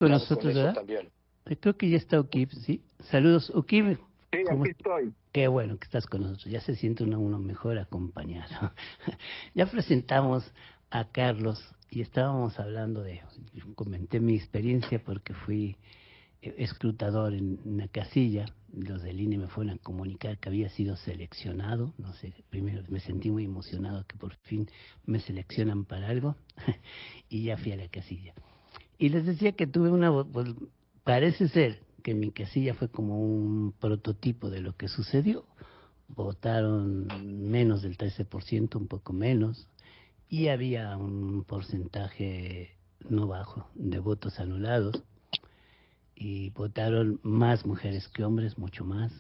Con Estamos con nosotros, eso ¿verdad? también. Creo que ya está Ukip, ¿sí? Saludos, Ukip. Sí, ¿Cómo aquí estoy. Qué bueno que estás con nosotros. Ya se siente uno mejor acompañado. Ya presentamos a Carlos y estábamos hablando yo comenté mi experiencia porque fui escrutador en una casilla. Los del INE me fueron a comunicar que había sido seleccionado. No sé, primero me sentí muy emocionado que por fin me seleccionan para algo y ya fui a la casilla. Y les decía que tuve pues, parece ser que mi casilla fue como un prototipo de lo que sucedió. Votaron menos del 13%, un poco menos, y había un porcentaje no bajo de votos anulados, y votaron más mujeres que hombres, mucho más.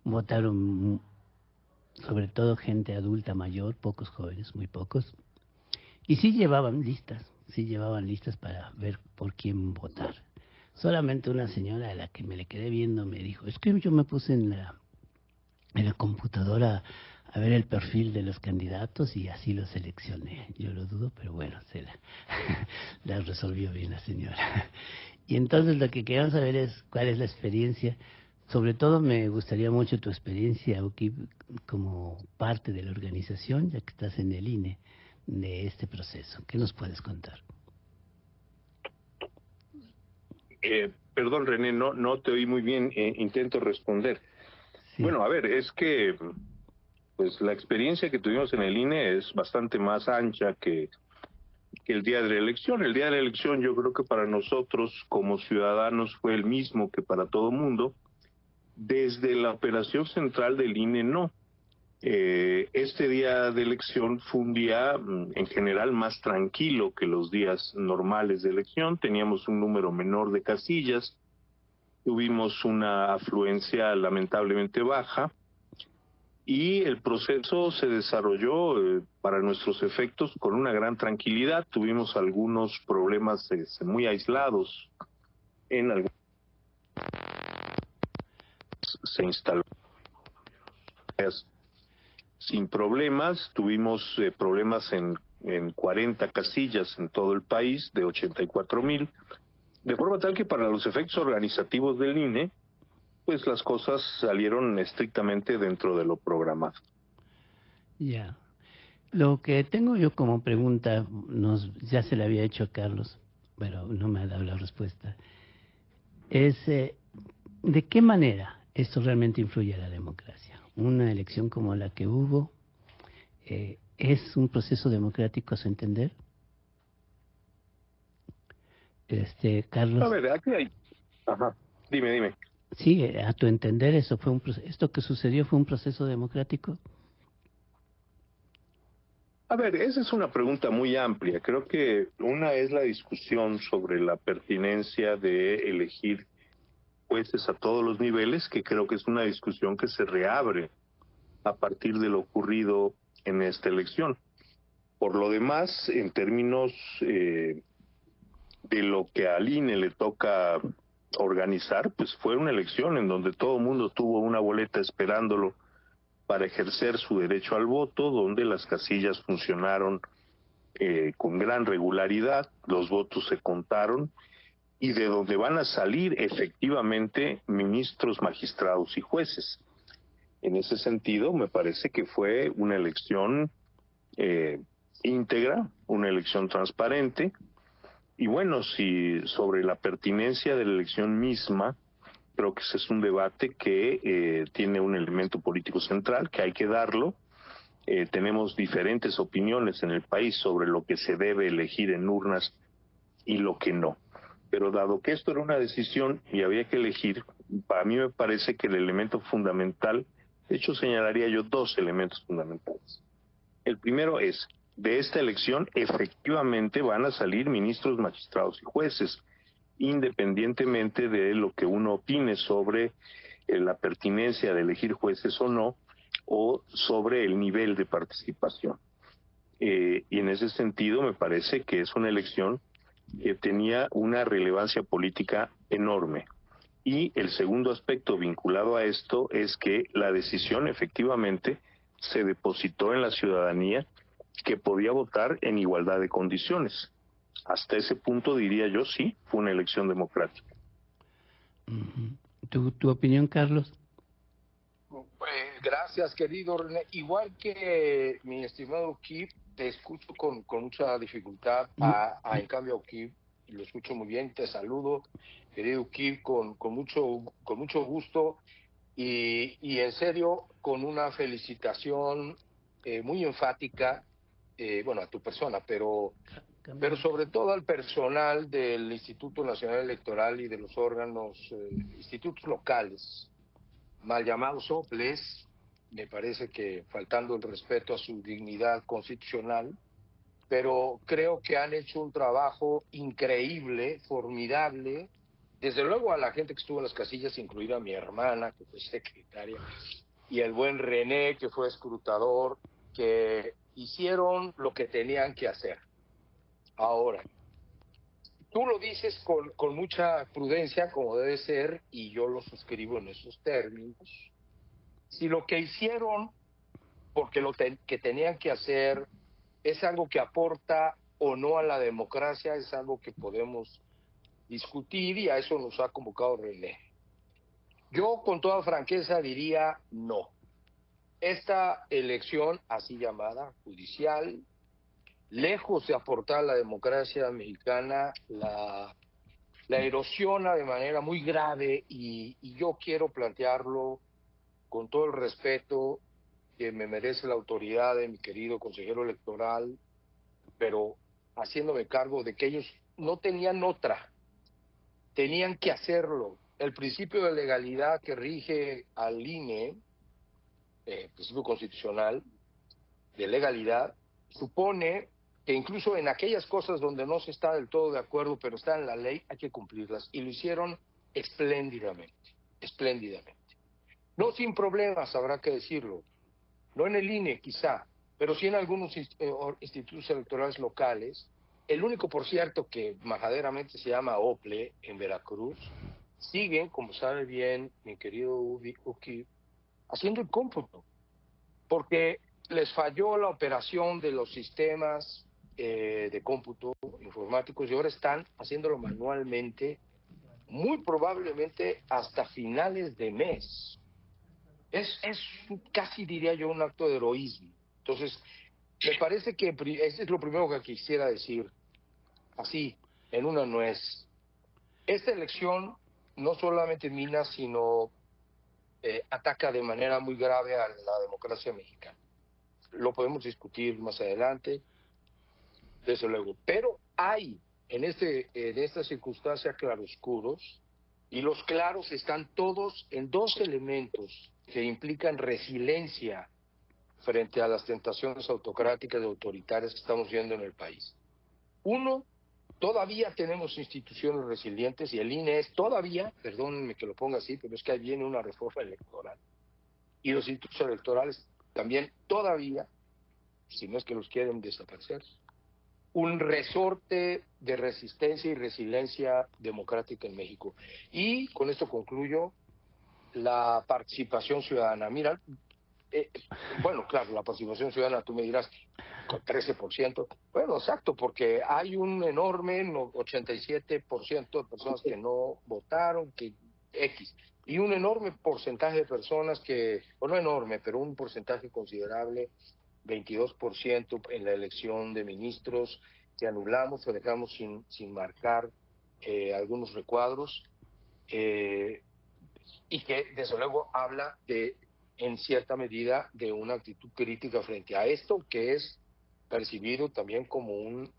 Votaron sobre todo gente adulta mayor, pocos jóvenes, muy pocos. Y sí llevaban listas para ver por quién votar. Solamente una señora a la que me le quedé viendo me dijo, es que yo me puse en la computadora a ver el perfil de los candidatos y así lo seleccioné. Yo lo dudo, pero bueno, la resolvió bien la señora. Y entonces lo que queremos saber es cuál es la experiencia. Sobre todo me gustaría mucho tu experiencia, Ukip, como parte de la organización, ya que estás en el INE, de este proceso. ¿Qué nos puedes contar? Perdón, René, no te oí muy bien. Intento responder. Sí, Bueno, a ver, es que pues la experiencia que tuvimos en el INE es bastante más ancha que el día de la elección. El día de la elección yo creo que para nosotros como ciudadanos fue el mismo que para todo mundo. Desde la operación central del INE no. Este día de elección fue un día en general más tranquilo que los días normales de elección. Teníamos un número menor de casillas, tuvimos una afluencia lamentablemente baja y el proceso se desarrolló para nuestros efectos con una gran tranquilidad. Tuvimos algunos problemas muy aislados en algunos. Se instaló sin problemas, tuvimos problemas en 40 casillas en todo el país de 84,000, de forma tal que para los efectos organizativos del INE, pues las cosas salieron estrictamente dentro de lo programado. ya. Lo que tengo yo como pregunta, ya se le había hecho a Carlos, pero no me ha dado la respuesta, es ¿de qué manera esto realmente influye a la democracia? Una elección como la que hubo, ¿es un proceso democrático a su entender? A Carlos, ver, aquí hay... Ajá, dime. sí, a tu entender eso fue esto que sucedió fue un proceso democrático. A ver, esa es una pregunta muy amplia. Creo que una es la discusión sobre la pertinencia de elegir jueces a todos los niveles, que creo que es una discusión que se reabre a partir de lo ocurrido en esta elección. Por lo demás, en términos de lo que al INE le toca organizar, pues fue una elección en donde todo el mundo tuvo una boleta esperándolo para ejercer su derecho al voto, donde las casillas funcionaron con gran regularidad, los votos se contaron y de donde van a salir efectivamente ministros, magistrados y jueces. En ese sentido, me parece que fue una elección eh, íntegra, una elección transparente. Y bueno, si sobre la pertinencia de la elección misma, creo que ese es un debate que tiene un elemento político central, que hay que darlo. Tenemos diferentes opiniones en el país sobre lo que se debe elegir en urnas y lo que no. Pero dado que esto era una decisión y había que elegir, para mí me parece que el elemento fundamental, de hecho señalaría yo dos elementos fundamentales. El primero es, de esta elección efectivamente van a salir ministros, magistrados y jueces, independientemente de lo que uno opine sobre la pertinencia de elegir jueces o no, o sobre el nivel de participación. Y en ese sentido me parece que es una elección que tenía una relevancia política enorme. Y el segundo aspecto vinculado a esto es que la decisión efectivamente se depositó en la ciudadanía, que podía votar en igualdad de condiciones. Hasta ese punto diría yo, sí, fue una elección democrática. ¿Tu opinión, Carlos? Gracias, querido René. Igual que mi estimado Kip, te escucho con mucha dificultad. En cambio, Kip, lo escucho muy bien. Te saludo, querido Kip, con mucho gusto y en serio, con una felicitación muy enfática, bueno, a tu persona, pero sobre todo al personal del Instituto Nacional Electoral y de los órganos, institutos locales, mal llamados OPLES. Me parece que faltando el respeto a su dignidad constitucional, pero creo que han hecho un trabajo increíble, formidable, desde luego a la gente que estuvo en las casillas, incluida mi hermana, que fue secretaria, y el buen René, que fue escrutador, que hicieron lo que tenían que hacer. Ahora, tú lo dices con mucha prudencia, como debe ser, y yo lo suscribo en esos términos. Si lo que hicieron, porque que tenían que hacer, es algo que aporta o no a la democracia, es algo que podemos discutir y a eso nos ha convocado René. Yo con toda franqueza diría no. Esta elección, así llamada, judicial, lejos de aportar a la democracia mexicana, la erosiona de manera muy grave y yo quiero plantearlo con todo el respeto que me merece la autoridad de mi querido consejero electoral, pero haciéndome cargo de que ellos no tenían otra, tenían que hacerlo. El principio de legalidad que rige al INE, principio constitucional de legalidad, supone que incluso en aquellas cosas donde no se está del todo de acuerdo, pero está en la ley, hay que cumplirlas. Y lo hicieron espléndidamente, espléndidamente. No sin problemas, habrá que decirlo. No en el INE, quizá, pero sí en algunos institutos electorales locales. El único, por cierto, que majaderamente se llama OPLE en Veracruz, siguen, como sabe bien mi querido Uki, haciendo el cómputo, porque les falló la operación de los sistemas de cómputo informáticos y ahora están haciéndolo manualmente, muy probablemente hasta finales de mes. Es casi, diría yo, un acto de heroísmo. Entonces, me parece que ese es lo primero que quisiera decir, así, en una nuez. Esta elección no solamente mina, sino ataca de manera muy grave a la democracia mexicana. Lo podemos discutir más adelante, desde luego. Pero hay en esta circunstancia claroscuros, y los claros están todos en dos elementos que implican resiliencia frente a las tentaciones autocráticas y autoritarias que estamos viendo en el país. Uno, todavía tenemos instituciones resilientes y el INE es todavía, perdónenme que lo ponga así, pero es que ahí viene una reforma electoral. Y los institutos electorales también todavía, si no es que los quieren desaparecer, un resorte de resistencia y resiliencia democrática en México. Y con esto concluyo, la participación ciudadana. Mira, bueno, claro, la participación ciudadana, tú me dirás, con 13%. Bueno, exacto, porque hay un enorme 87% de personas que no votaron, que X, y un enorme porcentaje de personas que, o no enorme, pero un porcentaje considerable, 22% en la elección de ministros, que anulamos o dejamos sin marcar algunos recuadros, y que desde luego habla en cierta medida de una actitud crítica frente a esto, que es percibido también como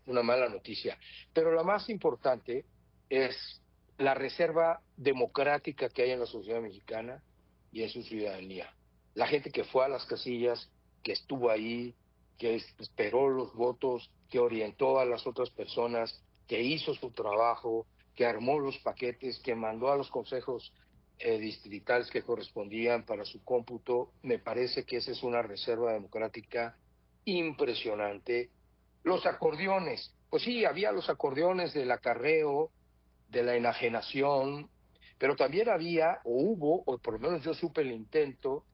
una mala noticia. Pero la más importante es la reserva democrática que hay en la sociedad mexicana y en su ciudadanía. La gente que fue a las casillas, que estuvo ahí, que esperó los votos, que orientó a las otras personas, que hizo su trabajo, que armó los paquetes, que mandó a los consejos distritales que correspondían para su cómputo. Me parece que esa es una reserva democrática impresionante. Los acordeones, pues sí, había los acordeones del acarreo, de la enajenación, pero también había, o hubo, o por lo menos yo supe el intento,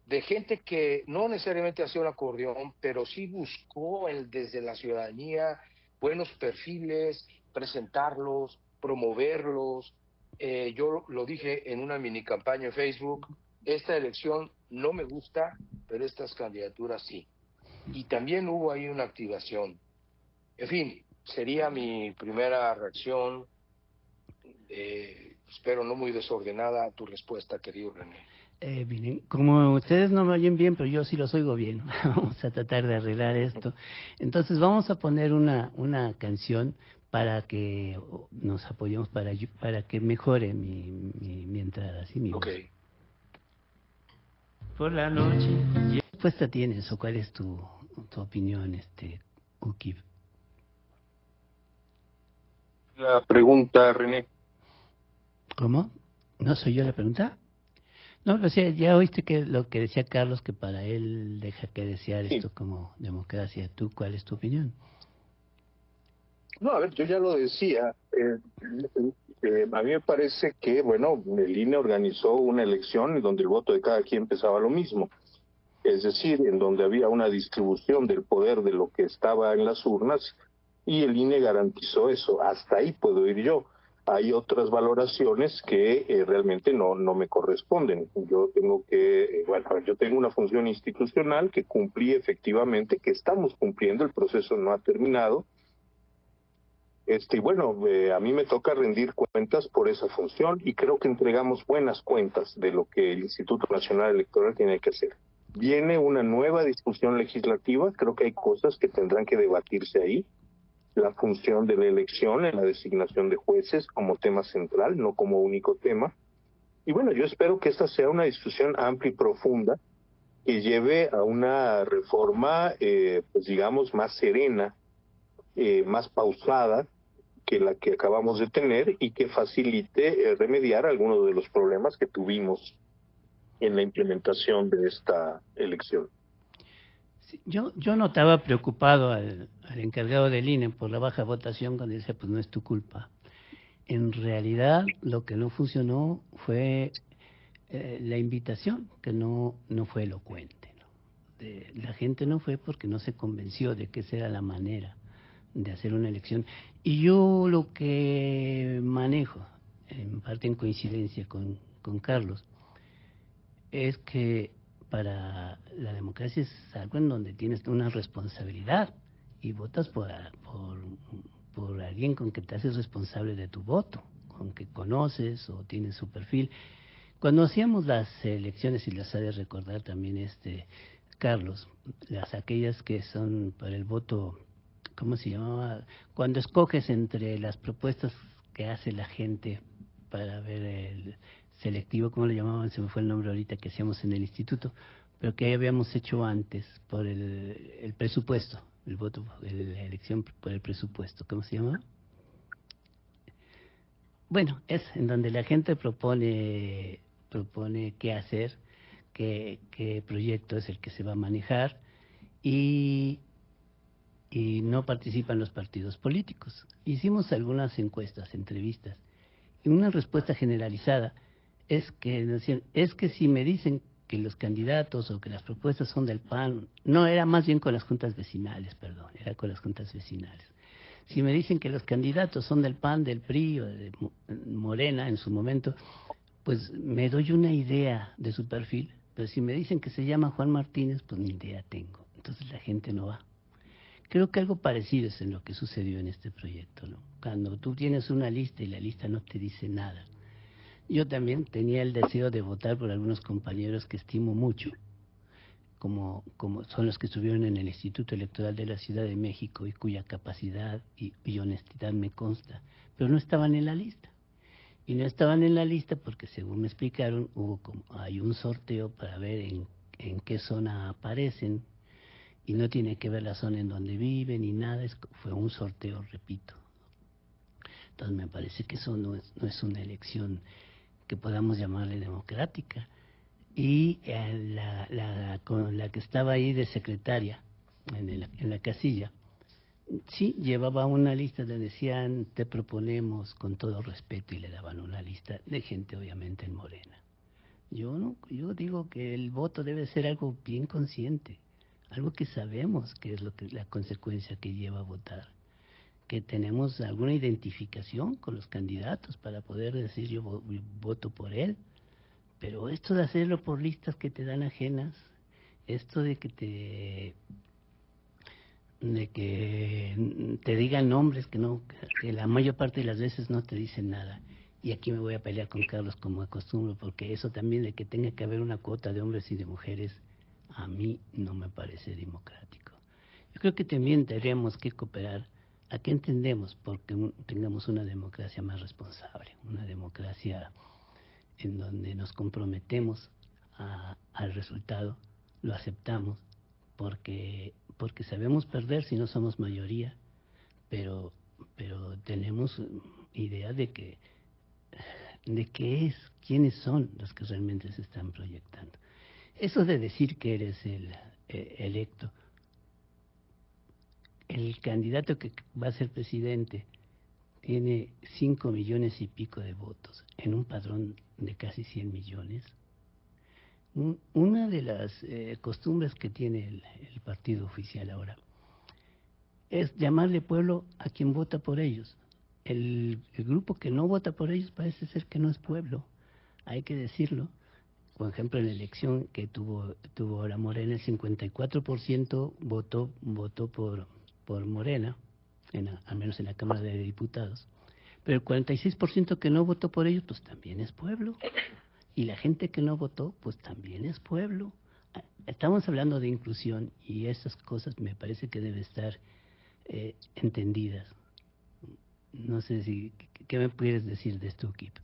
de gente que no necesariamente hacía un acordeón, pero sí buscó desde la ciudadanía buenos perfiles, presentarlos, promoverlos. Yo lo dije en una mini campaña en Facebook, esta elección no me gusta, pero estas candidaturas sí. Y también hubo ahí una activación. En fin, sería mi primera reacción, espero no muy desordenada, a tu respuesta, querido René. Miren, como ustedes no me oyen bien, pero yo sí los oigo bien, vamos a tratar de arreglar esto. Entonces vamos a poner una canción para que nos apoyemos, para que mejore mi entrada, ¿sí? Mi voz. Ok. Por la noche. ¿Qué respuesta tienes o cuál es tu opinión, Ukib? La pregunta, René. ¿Cómo? ¿No soy yo la pregunta? No, o sea, ya oíste que lo que decía Carlos, que para él deja que desear Sí. esto como democracia. ¿Tú cuál es tu opinión? No, a ver, yo ya lo decía. A mí me parece que, bueno, el INE organizó una elección en donde el voto de cada quien pesaba lo mismo. Es decir, en donde había una distribución del poder de lo que estaba en las urnas y el INE garantizó eso. Hasta ahí puedo ir yo. Hay otras valoraciones que realmente no me corresponden. Yo tengo que, bueno, a ver, yo tengo una función institucional que cumplí efectivamente, que estamos cumpliendo, el proceso no ha terminado. Y bueno, a mí me toca rendir cuentas por esa función y creo que entregamos buenas cuentas de lo que el Instituto Nacional Electoral tiene que hacer. Viene una nueva discusión legislativa, creo que hay cosas que tendrán que debatirse ahí. La función de la elección en la designación de jueces como tema central, no como único tema. Y bueno, yo espero que esta sea una discusión amplia y profunda que lleve a una reforma, pues digamos, más serena, más pausada, que la que acabamos de tener y que facilite remediar algunos de los problemas que tuvimos en la implementación de esta elección. Sí, yo notaba preocupado al encargado del INE por la baja votación cuando decía, pues no es tu culpa. En realidad, lo que no funcionó fue la invitación, que no fue elocuente, ¿no? La gente no fue porque no se convenció de que esa era la manera de hacer una elección. Y yo lo que manejo, en parte en coincidencia con Carlos, es que para la democracia es algo en donde tienes una responsabilidad y votas por alguien con que te haces responsable de tu voto, con que conoces o tienes su perfil. Cuando hacíamos las elecciones, y las ha de recordar también Carlos, aquellas que son para el voto, ¿cómo se llamaba? Cuando escoges entre las propuestas que hace la gente para ver el selectivo, ¿cómo le llamaban? Se me fue el nombre ahorita, que hacíamos en el instituto, pero que habíamos hecho antes por el presupuesto, el voto, la elección por el presupuesto, ¿cómo se llama? Bueno, es en donde la gente propone qué hacer, qué proyecto es el que se va a manejar y, y no participan los partidos políticos. Hicimos algunas encuestas, entrevistas, y una respuesta generalizada es que decían, es que si me dicen que los candidatos o que las propuestas son del PAN, no, era más bien con las juntas vecinales, perdón, era con las juntas vecinales. Si me dicen que los candidatos son del PAN, del PRI o de Morena en su momento, pues me doy una idea de su perfil, pero si me dicen que se llama Juan Martínez, pues ni idea tengo. Entonces la gente no va. Creo que algo parecido es en lo que sucedió en este proyecto, ¿no? Cuando tú tienes una lista y la lista no te dice nada. Yo también tenía el deseo de votar por algunos compañeros que estimo mucho, como son los que estuvieron en el Instituto Electoral de la Ciudad de México y cuya capacidad y honestidad me consta, pero no estaban en la lista. Y no estaban en la lista porque, según me explicaron, hay un sorteo para ver en qué zona aparecen, y no tiene que ver la zona en donde viven ni nada, fue un sorteo, repito. Entonces me parece que eso no es una elección que podamos llamarle democrática. Y con la que estaba ahí de secretaria en la casilla, sí, llevaba una lista, le decían, te proponemos con todo respeto, y le daban una lista de gente obviamente en Morena. Yo digo que el voto debe ser algo bien consciente, algo que sabemos que es la consecuencia que lleva a votar. que tenemos alguna identificación con los candidatos para poder decir yo voto por él. Pero esto de hacerlo por listas que te dan ajenas, esto de que te digan nombres que la mayor parte de las veces no te dicen nada. Y aquí me voy a pelear con Carlos como acostumbro, porque eso también de que tenga que haber una cuota de hombres y de mujeres, a mí no me parece democrático. Yo creo que también tendríamos que cooperar a que entendemos porque tengamos una democracia más responsable, una democracia en donde nos comprometemos al resultado, lo aceptamos, porque sabemos perder si no somos mayoría, pero tenemos idea de quiénes son los que realmente se están proyectando. Eso de decir que eres el electo, el candidato que va a ser presidente tiene 5 millones y pico de votos en un padrón de casi 100 millones. Una de las costumbres que tiene el partido oficial ahora es llamarle pueblo a quien vota por ellos. El grupo que no vota por ellos parece ser que no es pueblo, hay que decirlo. Por ejemplo, en la elección que tuvo ahora Morena, el 54% votó por Morena, al menos en la Cámara de Diputados, pero el 46% que no votó por ellos, pues también es pueblo, y la gente que no votó, pues también es pueblo. Estamos hablando de inclusión y esas cosas me parece que deben estar entendidas. No sé ¿qué me puedes decir de esto, Kip?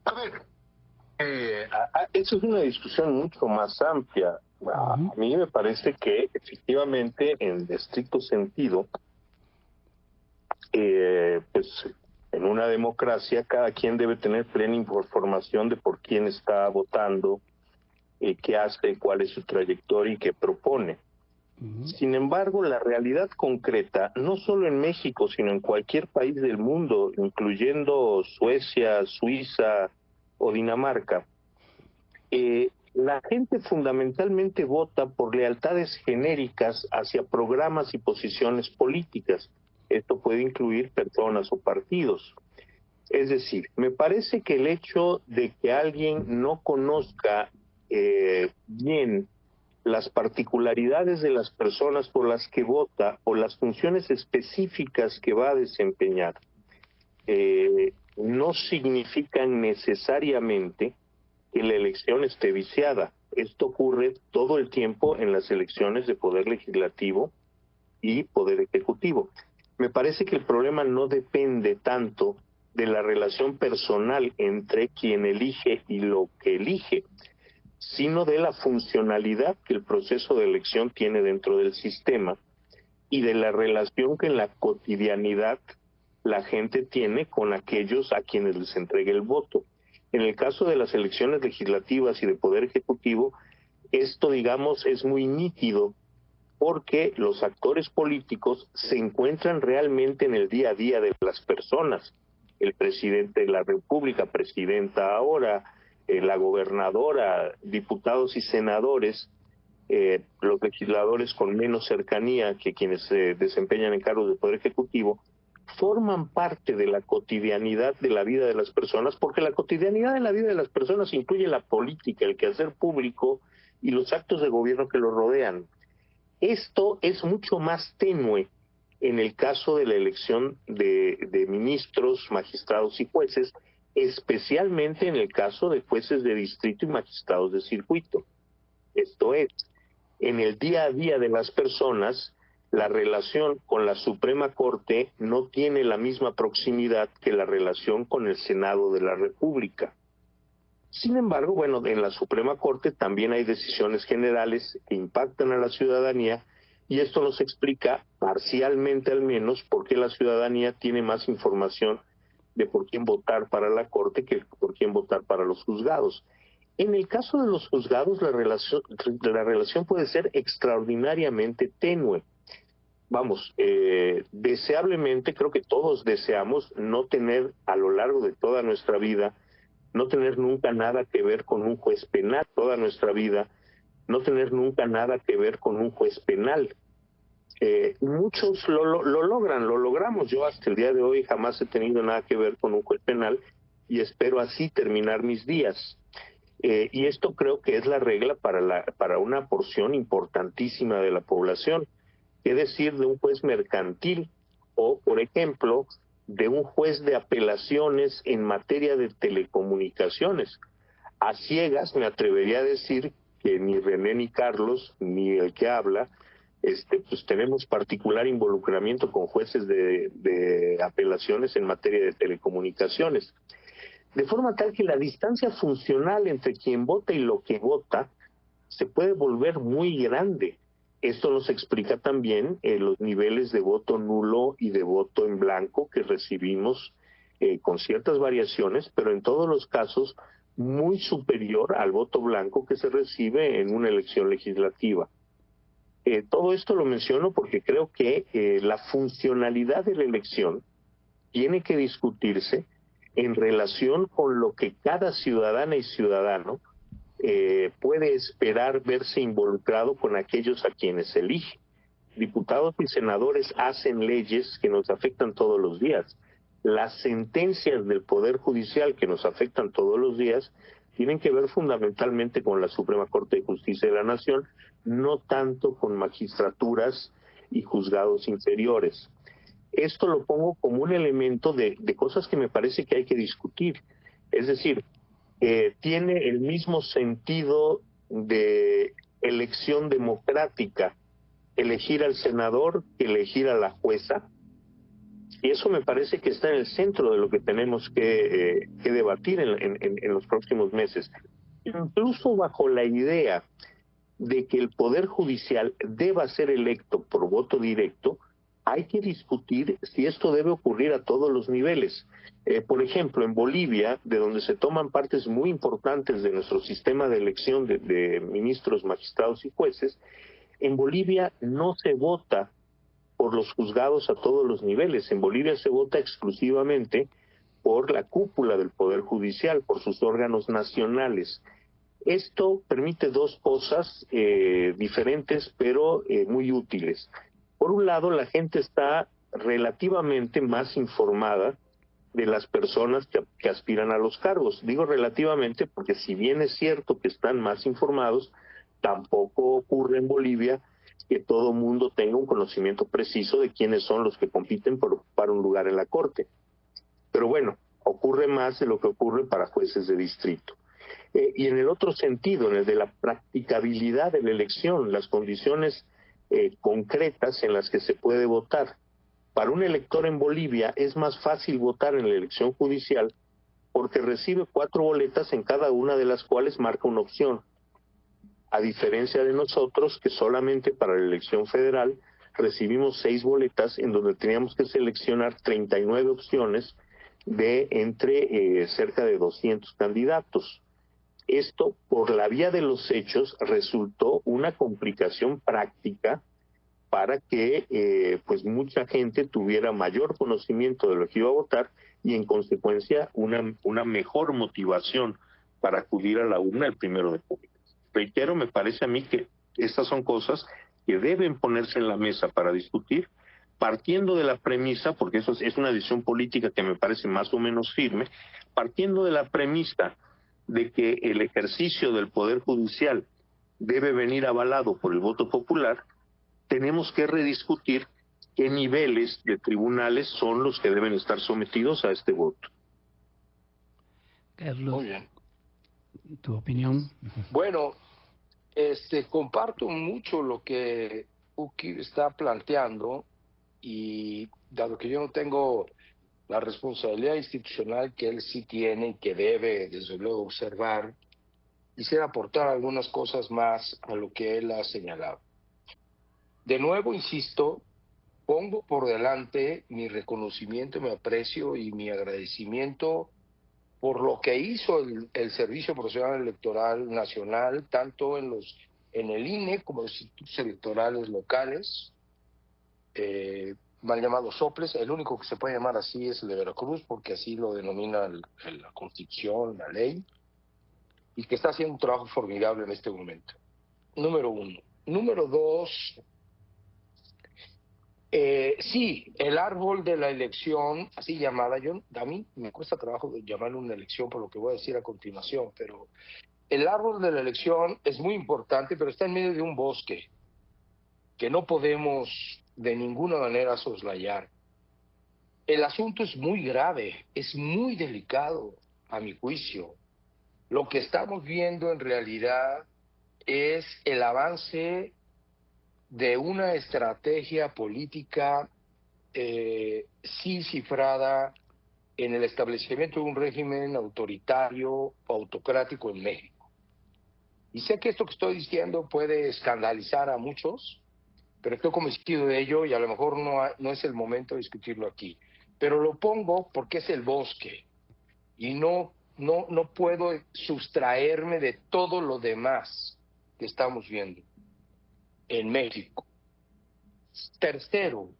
A ver, eso es una discusión mucho más amplia. A mí me parece que efectivamente, en estricto sentido, pues en una democracia cada quien debe tener plena información de por quién está votando, qué hace, cuál es su trayectoria y qué propone. Sin embargo, la realidad concreta, no solo en México, sino en cualquier país del mundo, incluyendo Suecia, Suiza o Dinamarca, la gente fundamentalmente vota por lealtades genéricas hacia programas y posiciones políticas. Esto puede incluir personas o partidos. Es decir, me parece que el hecho de que alguien no conozca bien las particularidades de las personas por las que vota o las funciones específicas que va a desempeñar no significan necesariamente que la elección esté viciada. Esto ocurre todo el tiempo en las elecciones de poder legislativo y poder ejecutivo. Me parece que el problema no depende tanto de la relación personal entre quien elige y lo que elige, sino de la funcionalidad que el proceso de elección tiene dentro del sistema y de la relación que en la cotidianidad la gente tiene con aquellos a quienes les entrega el voto. En el caso de las elecciones legislativas y de poder ejecutivo, esto, digamos, es muy nítido porque los actores políticos se encuentran realmente en el día a día de las personas. El presidente de la República, presidenta ahora, la gobernadora, diputados y senadores, los legisladores con menos cercanía que quienes se desempeñan en cargos de poder ejecutivo, forman parte de la cotidianidad de la vida de las personas, porque la cotidianidad de la vida de las personas incluye la política, el quehacer público y los actos de gobierno que lo rodean. Esto es mucho más tenue en el caso de la elección de ministros, magistrados y jueces, especialmente en el caso de jueces de distrito y magistrados de circuito. Esto es, en el día a día de las personas, la relación con la Suprema Corte no tiene la misma proximidad que la relación con el Senado de la República. Sin embargo, bueno, en la Suprema Corte también hay decisiones generales que impactan a la ciudadanía y esto nos explica, parcialmente al menos, por qué la ciudadanía tiene más información de por quién votar para la Corte que por quién votar para los juzgados. En el caso de los juzgados, la relación puede ser extraordinariamente tenue. Vamos, deseablemente, creo que todos deseamos no tener a lo largo de toda nuestra vida, no tener nunca nada que ver con un juez penal, toda nuestra vida, no tener nunca nada que ver con un juez penal. Muchos lo logran, lo logramos. Yo hasta el día de hoy jamás he tenido nada que ver con un juez penal y espero así terminar mis días. Y esto creo que es la regla para una porción importantísima de la población. ¿Qué decir de un juez mercantil o, por ejemplo, de un juez de apelaciones en materia de telecomunicaciones? A ciegas me atrevería a decir que ni René ni Carlos, ni el que habla, pues tenemos particular involucramiento con jueces de apelaciones en materia de telecomunicaciones. De forma tal que la distancia funcional entre quien vota y lo que vota se puede volver muy grande. Esto nos explica también los niveles de voto nulo y de voto en blanco que recibimos con ciertas variaciones, pero en todos los casos muy superior al voto blanco que se recibe en una elección legislativa. Todo esto lo menciono porque creo que la funcionalidad de la elección tiene que discutirse en relación con lo que cada ciudadana y ciudadano puede esperar verse involucrado con aquellos a quienes elige. Diputados y senadores hacen leyes que nos afectan todos los días. Las sentencias del Poder Judicial que nos afectan todos los días tienen que ver fundamentalmente con la Suprema Corte de Justicia de la Nación, no tanto con magistraturas y juzgados inferiores. Esto lo pongo como un elemento de cosas que me parece que hay que discutir. Es decir, tiene el mismo sentido de elección democrática elegir al senador que elegir a la jueza. Y eso me parece que está en el centro de lo que tenemos que debatir en los próximos meses. Incluso bajo la idea de que el Poder Judicial deba ser electo por voto directo, hay que discutir si esto debe ocurrir a todos los niveles. Por ejemplo, en Bolivia, de donde se toman partes muy importantes de nuestro sistema de elección de ministros, magistrados y jueces, en Bolivia no se vota por los juzgados a todos los niveles. En Bolivia se vota exclusivamente por la cúpula del Poder Judicial, por sus órganos nacionales. Esto permite dos cosas diferentes, pero muy útiles. Por un lado, la gente está relativamente más informada de las personas que aspiran a los cargos. Digo relativamente porque si bien es cierto que están más informados, tampoco ocurre en Bolivia que todo mundo tenga un conocimiento preciso de quiénes son los que compiten por ocupar un lugar en la Corte. Pero bueno, ocurre más de lo que ocurre para jueces de distrito. Y en el otro sentido, en el de la practicabilidad de la elección, las condiciones concretas en las que se puede votar. Para un elector en Bolivia es más fácil votar en la elección judicial porque recibe 4 boletas en cada una de las cuales marca una opción. A diferencia de nosotros, que solamente para la elección federal recibimos 6 boletas en donde teníamos que seleccionar 39 opciones de entre cerca de 200 candidatos. Esto, por la vía de los hechos, resultó una complicación práctica para que pues mucha gente tuviera mayor conocimiento de lo que iba a votar y, en consecuencia, una mejor motivación para acudir a la urna el 1 de junio. Reitero, me parece a mí que estas son cosas que deben ponerse en la mesa para discutir, partiendo de la premisa, porque eso es una decisión política que me parece más o menos firme, partiendo de la premisa de que el ejercicio del Poder Judicial debe venir avalado por el voto popular, tenemos que rediscutir qué niveles de tribunales son los que deben estar sometidos a este voto. Carlos, muy bien. ¿Tu opinión? Bueno, comparto mucho lo que UKIP está planteando, y dado que yo no tengo la responsabilidad institucional que él sí tiene y que debe, desde luego, observar, quisiera aportar algunas cosas más a lo que él ha señalado. De nuevo, insisto, pongo por delante mi reconocimiento, mi aprecio y mi agradecimiento por lo que hizo el Servicio Profesional Electoral Nacional, tanto en el INE como en los institutos electorales locales, mal llamados soples. El único que se puede llamar así es el de Veracruz, porque así lo denomina la Constitución, la ley, y que está haciendo un trabajo formidable en este momento. Número 1. Número 2, Sí, el árbol de la elección, así llamada, a mí me cuesta trabajo llamarlo una elección por lo que voy a decir a continuación, pero el árbol de la elección es muy importante, pero está en medio de un bosque que no podemos de ninguna manera soslayar. El asunto es muy grave, es muy delicado, a mi juicio. Lo que estamos viendo en realidad es el avance de una estrategia política sí cifrada en el establecimiento de un régimen autoritario o autocrático en México. Y sé que esto que estoy diciendo puede escandalizar a muchos, pero estoy convencido de ello y a lo mejor no es el momento de discutirlo aquí. Pero lo pongo porque es el bosque y no puedo sustraerme de todo lo demás que estamos viendo en México. Tercero,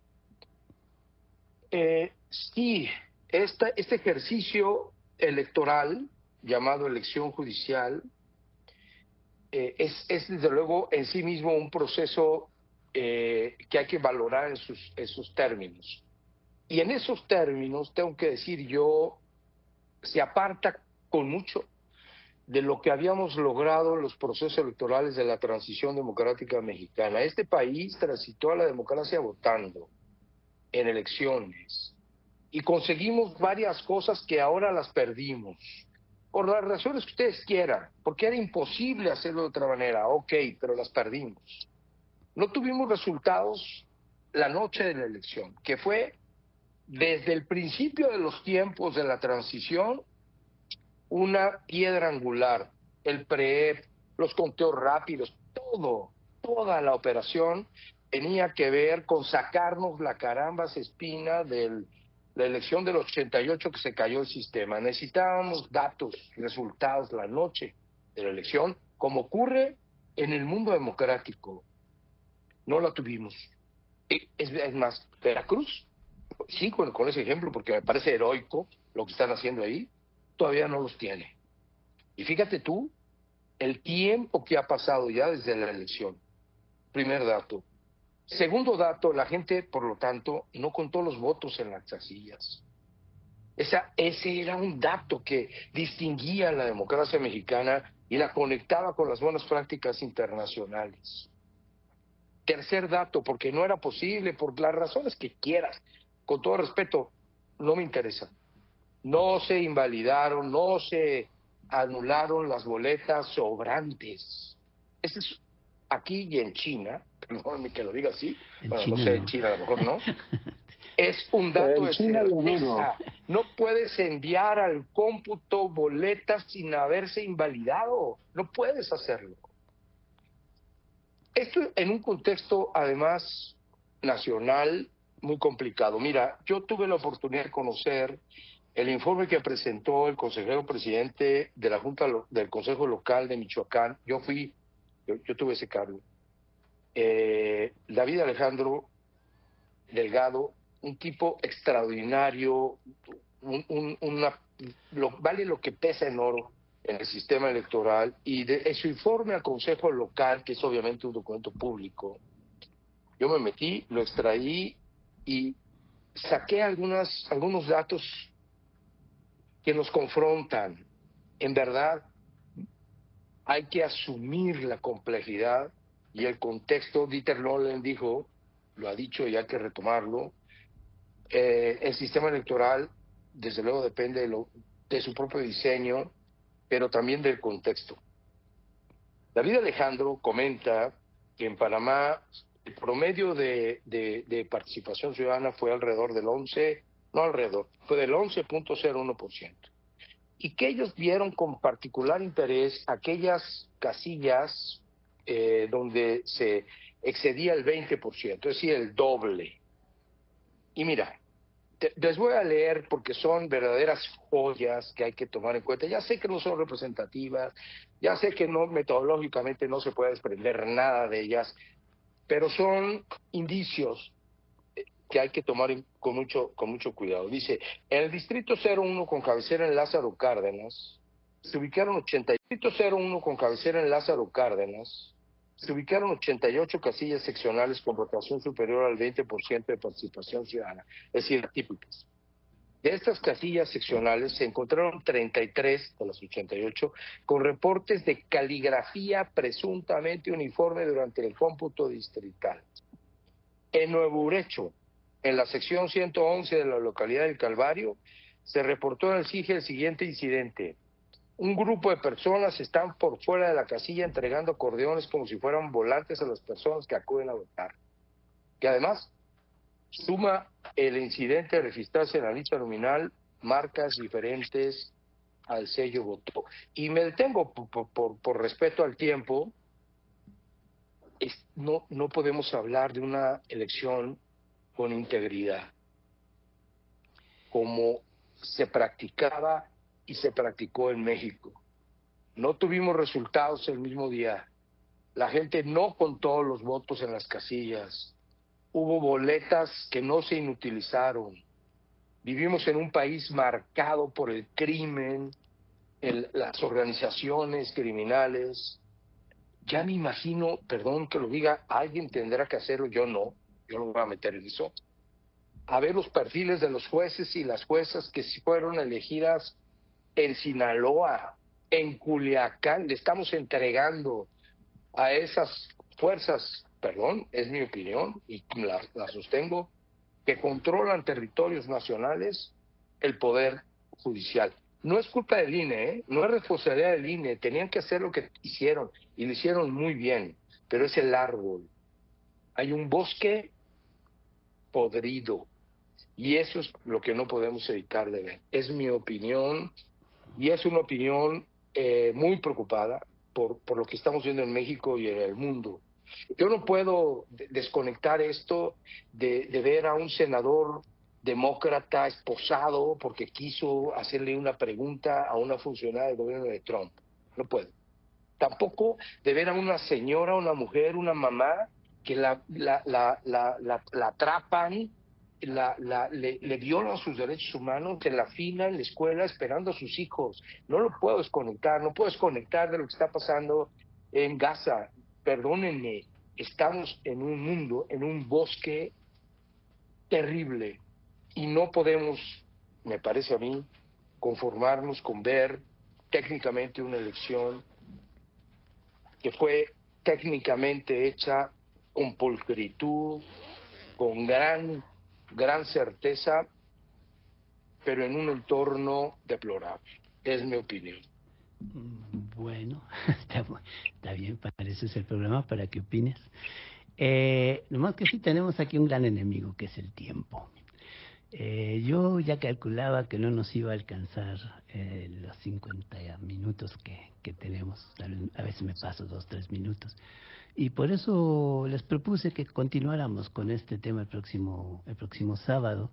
sí, este ejercicio electoral, llamado elección judicial, es desde luego en sí mismo un proceso que hay que valorar en sus términos. Y en esos términos, tengo que decir yo, se aparta con mucho de lo que habíamos logrado en los procesos electorales de la transición democrática mexicana. Este país transitó a la democracia votando en elecciones y conseguimos varias cosas que ahora las perdimos, por las razones que ustedes quieran, porque era imposible hacerlo de otra manera, ok, pero las perdimos. No tuvimos resultados la noche de la elección, que fue desde el principio de los tiempos de la transición una piedra angular, el PREP, los conteos rápidos, toda la operación tenía que ver con sacarnos la carambas espina de la elección del 88 que se cayó el sistema. Necesitábamos datos, resultados la noche de la elección, como ocurre en el mundo democrático. No la tuvimos. Es más, Veracruz, sí, con ese ejemplo, porque me parece heroico lo que están haciendo ahí, todavía no los tiene. Y fíjate tú, el tiempo que ha pasado ya desde la elección. Primer dato. Segundo dato, la gente, por lo tanto, no contó los votos en las casillas. Ese era un dato que distinguía a la democracia mexicana y la conectaba con las buenas prácticas internacionales. Tercer dato, porque no era posible, por las razones que quieras, con todo respeto, no me interesa. No se invalidaron, no se anularon las boletas sobrantes. Eso es aquí y en China, perdóname que lo diga así, En bueno, no China sé, en no. China a lo mejor no, es un dato de certeza. No puedes enviar al cómputo boletas sin haberse invalidado, no puedes hacerlo. Esto en un contexto, además, nacional muy complicado. Mira, yo tuve la oportunidad de conocer el informe que presentó el consejero presidente de la Junta del Consejo Local de Michoacán. Yo tuve ese cargo. David Alejandro Delgado, un tipo extraordinario, vale lo que pesa en oro en el sistema electoral, y de su informe al Consejo Local, que es obviamente un documento público, yo me metí, lo extraí y saqué algunos datos que nos confrontan. En verdad, hay que asumir la complejidad y el contexto. Dieter Nolen dijo, lo ha dicho y hay que retomarlo, el sistema electoral, desde luego, depende de su propio diseño, pero también del contexto. David Alejandro comenta que en Panamá el promedio de participación ciudadana fue alrededor del 11.01%. Y que ellos vieron con particular interés aquellas casillas donde se excedía el 20%, es decir, el doble. Y mira, les voy a leer porque son verdaderas joyas que hay que tomar en cuenta. Ya sé que no son representativas, ya sé que metodológicamente no se puede desprender nada de ellas, pero son indicios que hay que tomar con mucho cuidado. Dice, en el distrito 01 con cabecera en Lázaro Cárdenas, se ubicaron 80. Distrito 01 con cabecera en Lázaro Cárdenas, se ubicaron 88 casillas seccionales con votación superior al 20% de participación ciudadana, es decir, atípicas. De estas casillas seccionales se encontraron 33 de las 88 con reportes de caligrafía presuntamente uniforme durante el cómputo distrital. En Nuevo Urecho, en la sección 111 de la localidad del Calvario, se reportó en el CIGE el siguiente incidente. Un grupo de personas están por fuera de la casilla entregando acordeones como si fueran volantes a las personas que acuden a votar. Que además suma el incidente de registrarse en la lista nominal marcas diferentes al sello voto. Y me detengo por respeto al tiempo. No podemos hablar de una elección con integridad, como se practicaba y se practicó en México. No tuvimos resultados el mismo día. La gente no contó los votos en las casillas. Hubo boletas que no se inutilizaron. Vivimos en un país marcado por el crimen, las organizaciones criminales. Ya me imagino, perdón que lo diga, alguien tendrá que hacerlo, yo no voy a meter en eso. A ver los perfiles de los jueces y las juezas que fueron elegidas en Sinaloa, en Culiacán. Le estamos entregando a esas fuerzas, perdón, es mi opinión y la sostengo, que controlan territorios nacionales, el poder judicial. No es culpa del INE, no es responsabilidad del INE, tenían que hacer lo que hicieron y lo hicieron muy bien, pero es el árbol. Hay un bosque podrido y eso es lo que no podemos evitar de ver. Es mi opinión y es una opinión muy preocupada por lo que estamos viendo en México y en el mundo. Yo no puedo desconectar esto de ver a un senador demócrata esposado porque quiso hacerle una pregunta a una funcionaria del gobierno de Trump. No puedo. Tampoco de ver a una señora, una mujer, una mamá que la atrapan, le violan sus derechos humanos en la fila, en la escuela, esperando a sus hijos. No lo puedo desconectar, no puedo desconectar de lo que está pasando en Gaza. Perdónenme, estamos en un mundo, en un bosque terrible y no podemos, me parece a mí, conformarnos con ver técnicamente una elección que fue técnicamente hecha con pulcritud, con gran certeza, pero en un entorno deplorable. Es mi opinión. Bueno, está bien, para eso es el programa, para que opines. Nomás que sí tenemos aquí un gran enemigo, que es el tiempo. Yo ya calculaba que no nos iba a alcanzar los 50 minutos que tenemos. A veces me paso 2-3 minutos. Y por eso les propuse que continuáramos con este tema el próximo sábado.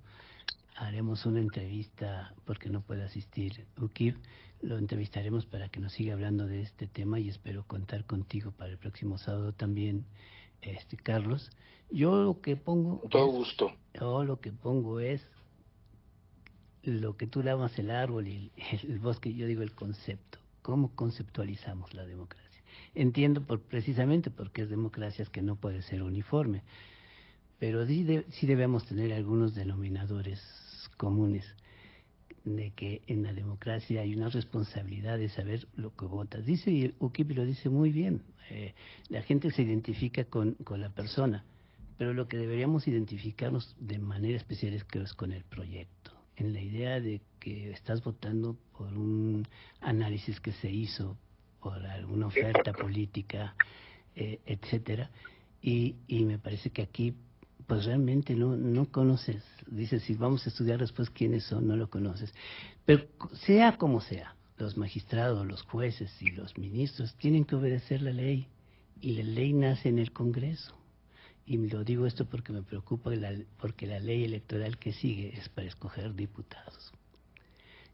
Haremos una entrevista porque no puede asistir Ukib. Lo entrevistaremos para que nos siga hablando de este tema y espero contar contigo para el próximo sábado también, Carlos. Yo lo que pongo... Con todo gusto. Yo lo que pongo es lo que tú llamas el árbol y el bosque, yo digo el concepto. ¿Cómo conceptualizamos la democracia? Entiendo precisamente porque es democracia es que no puede ser uniforme, pero sí debemos tener algunos denominadores comunes de que en la democracia hay una responsabilidad de saber lo que votas. Dice Ukip, lo dice muy bien, la gente se identifica con la persona, pero lo que deberíamos identificarnos de manera especial es con el proyecto, en la idea de que estás votando por un análisis que se hizo, por alguna oferta política, etcétera, y me parece que aquí pues realmente no conoces, dices, si vamos a estudiar después quiénes son, no lo conoces. Pero sea como sea, los magistrados, los jueces y los ministros tienen que obedecer la ley, y la ley nace en el Congreso. Y lo digo esto porque me preocupa, porque la ley electoral que sigue es para escoger diputados.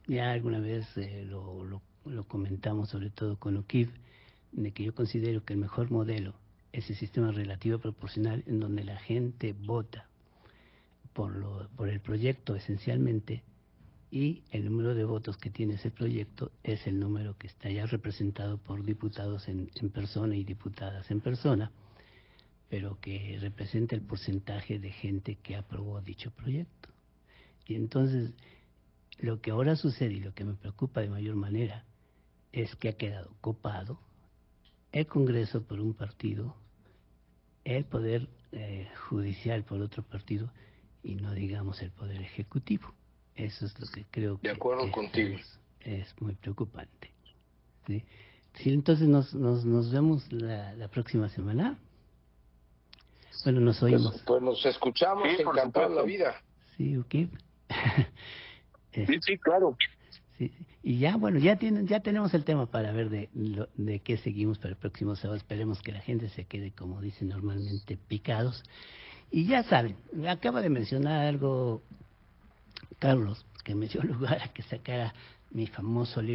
Ya alguna vez lo comentamos, sobre todo con Ukib, de que yo considero que el mejor modelo es el sistema relativo proporcional, en donde la gente vota por el proyecto esencialmente, y el número de votos que tiene ese proyecto es el número que está ya representado por diputados en persona y diputadas en persona, pero que representa el porcentaje de gente que aprobó dicho proyecto. Y entonces, lo que ahora sucede y lo que me preocupa de mayor manera es que ha quedado copado el Congreso por un partido, el Poder Judicial por otro partido, y no digamos el Poder Ejecutivo. Eso es lo que creo de acuerdo que contigo. es muy preocupante. ¿Sí? Sí, entonces nos vemos la próxima semana. Bueno, nos oímos. Pues nos escuchamos, Sí, por encantado supuesto. la vida. Sí, ok. Sí, claro. Sí. Y ya, bueno, ya tenemos el tema para ver de qué seguimos para el próximo sábado. Esperemos que la gente se quede, como dicen normalmente, picados. Y ya saben, acaba de mencionar algo Carlos, que me dio lugar a que sacara mi famoso libro.